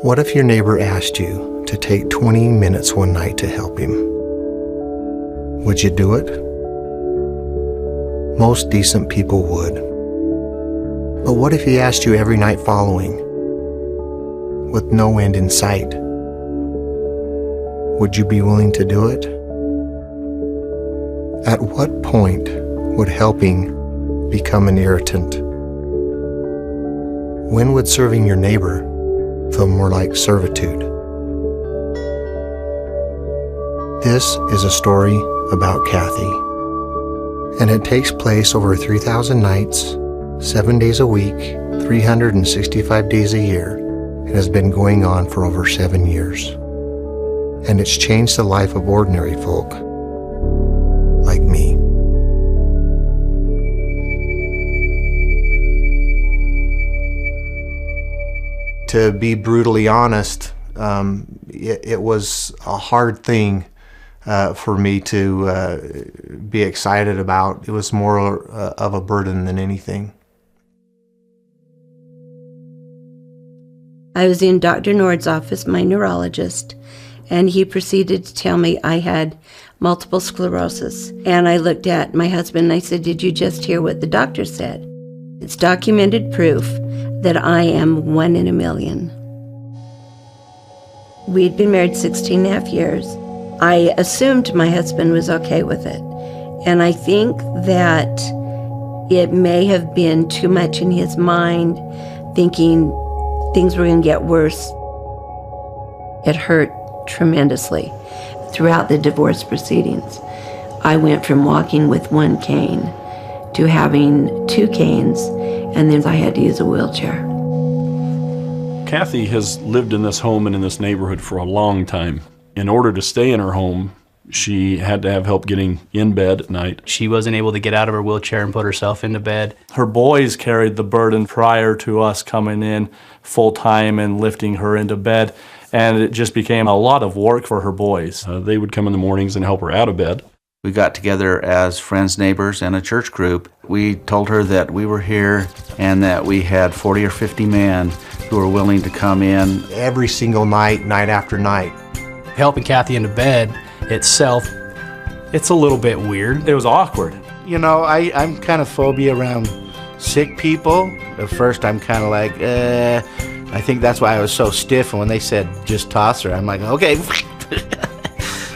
What if your neighbor asked you to take 20 minutes one night to help him? Would you do it? Most decent people would. But what if he asked you every night following, with no end in sight? Would you be willing to do it? At what point would helping become an irritant? When would serving your neighbor feel more like servitude? This is a story about Kathy, and it takes place over 3,000 nights, 7 days a week, 365 days a year, and has been going on for over 7 years. And it's changed the life of ordinary folk like me. To be brutally honest, it was a hard thing for me to be excited about. It was more of a burden than anything. I was in Dr. Nord's office, my neurologist, and he proceeded to tell me I had multiple sclerosis. And I looked at my husband and I said, "Did you just hear what the doctor said? It's documented proof that I am 1 in a million." We'd been married 16 and a half years. I assumed my husband was okay with it. And I think that it may have been too much in his mind, thinking things were going to get worse. It hurt tremendously. Throughout the divorce proceedings, I went from walking with 1 cane to having 2 canes, and then I had to use a wheelchair. Kathy has lived in this home and in this neighborhood for a long time. In order to stay in her home, she had to have help getting in bed at night. She wasn't able to get out of her wheelchair and put herself into bed. Her boys carried the burden prior to us coming in full-time and lifting her into bed, and it just became a lot of work for her boys. They would come in the mornings and help her out of bed. We got together as friends, neighbors, and a church group. We told her that we were here and that we had 40 or 50 men who were willing to come in. Every single night, night after night. Helping Kathy into bed itself, it's a little bit weird. It was awkward. You know, I'm kind of phobia around sick people. At first, I'm kind of like, I think that's why I was so stiff. And when they said, just toss her, I'm like, okay.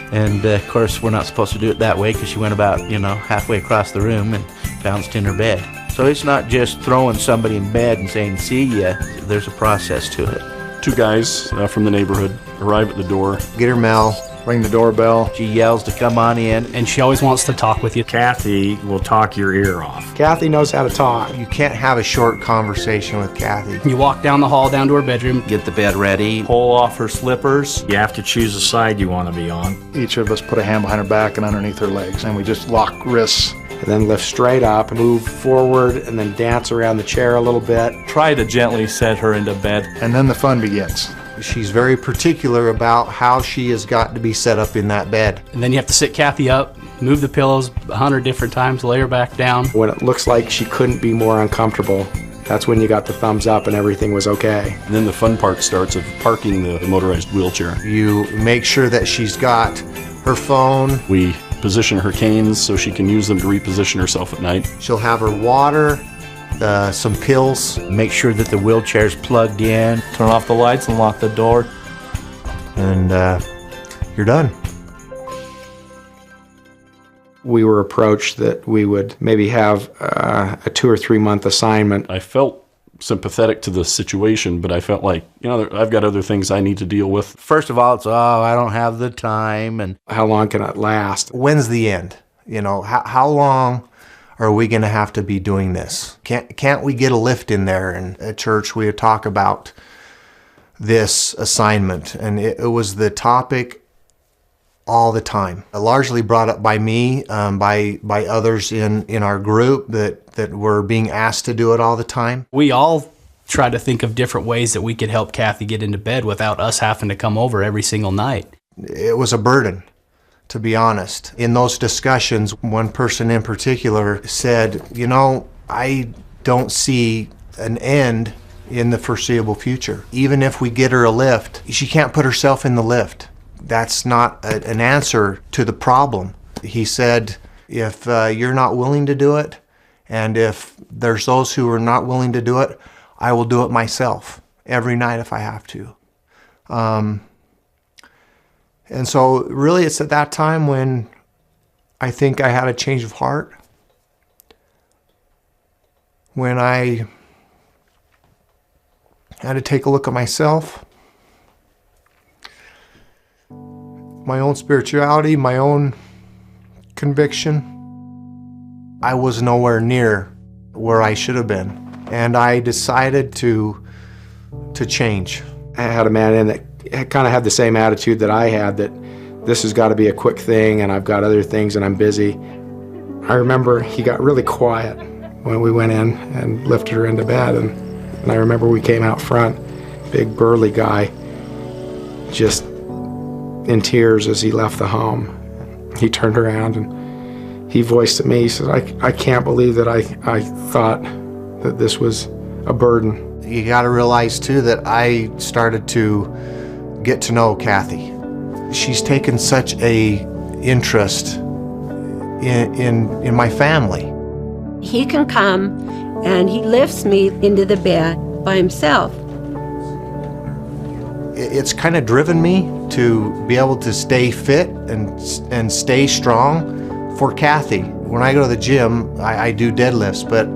And of course, we're not supposed to do it that way because she went about, halfway across the room and bounced in her bed. So it's not just throwing somebody in bed and saying, see ya. There's a process to it. 2 guys from the neighborhood arrive at the door. Get her mail, ring the doorbell. She yells to come on in. And she always wants to talk with you. Kathy will talk your ear off. Kathy knows how to talk. You can't have a short conversation with Kathy. You walk down the hall, down to her bedroom. Get the bed ready. Pull off her slippers. You have to choose a side you want to be on. Each of us put a hand behind her back and underneath her legs, and we just lock wrists. And then lift straight up, move forward, and then dance around the chair a little bit. Try to gently set her into bed. And then the fun begins. She's very particular about how she has got to be set up in that bed. And then you have to sit Kathy up, move the pillows 100 different times, lay her back down. When it looks like she couldn't be more uncomfortable, that's when you got the thumbs up and everything was okay. And then the fun part starts of parking the motorized wheelchair. You make sure that she's got her phone. We position her canes so she can use them to reposition herself at night. She'll have her water, some pills. Make sure that the wheelchair's plugged in. Turn off the lights and lock the door. And you're done. We were approached that we would maybe have a 2 or 3 month assignment. I felt sympathetic to the situation, but I felt like, I've got other things I need to deal with. First of all, it's, I don't have the time. And how long can it last? When's the end? How long are we going to have to be doing this? Can't we get a lift in there? And at church, we would talk about this assignment, and it was the topic all the time. Largely brought up by me, by others in our group that were being asked to do it all the time. We all try to think of different ways that we could help Kathy get into bed without us having to come over every single night. It was a burden, to be honest. In those discussions, one person in particular said, I don't see an end in the foreseeable future. Even if we get her a lift, she can't put herself in the lift. That's not an answer to the problem. He said, if you're not willing to do it, and if there's those who are not willing to do it, I will do it myself every night if I have to. And so really it's at that time when I think I had a change of heart. When I had to take a look at myself, my own spirituality, my own conviction. I was nowhere near where I should have been. And I decided to change. I had a man in that kind of had the same attitude that I had, that this has got to be a quick thing and I've got other things and I'm busy. I remember he got really quiet when we went in and lifted her into bed, and I remember we came out front, big burly guy, just in tears as he left the home. He turned around and he voiced to me, he said, I can't believe that I thought that this was a burden. You got to realize too that I started to get to know Kathy. She's taken such a interest in my family. He can come and he lifts me into the bed by himself. It's kind of driven me to be able to stay fit and stay strong for Kathy. When I go to the gym, I do deadlifts, but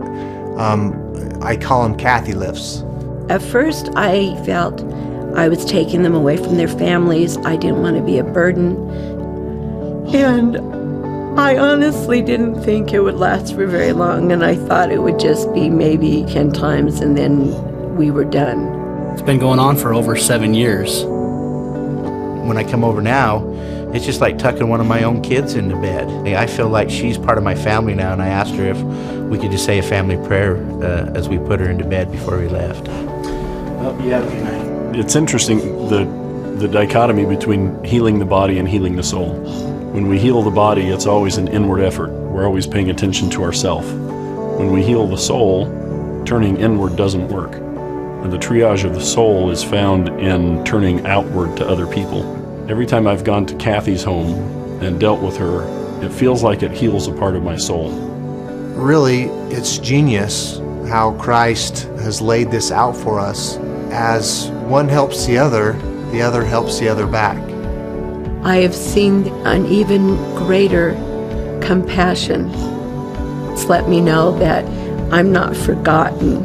I call them Kathy lifts. At first, I felt I was taking them away from their families. I didn't want to be a burden. And I honestly didn't think it would last for very long, and I thought it would just be maybe 10 times and then we were done. It's been going on for over 7 years. When I come over now, it's just like tucking one of my own kids into bed. I feel like she's part of my family now, and I asked her if we could just say a family prayer as we put her into bed before we left. It's interesting, the dichotomy between healing the body and healing the soul. When we heal the body, it's always an inward effort. We're always paying attention to ourselves. When we heal the soul, turning inward doesn't work. And the triage of the soul is found in turning outward to other people. Every time I've gone to Kathy's home and dealt with her, it feels like it heals a part of my soul. Really, it's genius how Christ has laid this out for us. As one helps the other helps the other back. I have seen an even greater compassion. It's let me know that I'm not forgotten,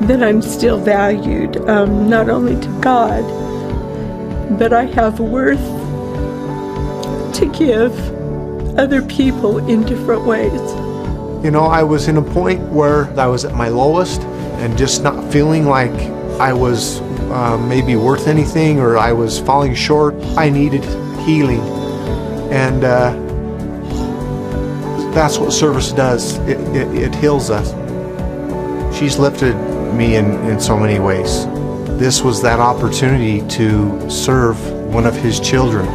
that I'm still valued, not only to God, but I have worth to give other people in different ways. You know, I was in a point where I was at my lowest and just not feeling like I was maybe worth anything, or I was falling short. I needed healing, and that's what service does. It heals us. She's lifted me in so many ways. This was that opportunity to serve one of his children.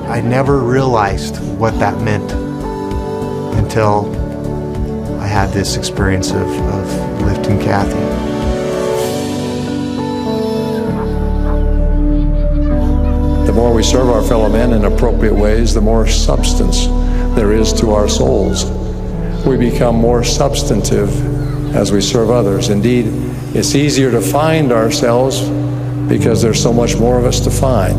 I never realized what that meant until I had this experience of lifting Kathy. The more we serve our fellow men in appropriate ways, the more substance there is to our souls. We become more substantive as we serve others. Indeed, it's easier to find ourselves because there's so much more of us to find.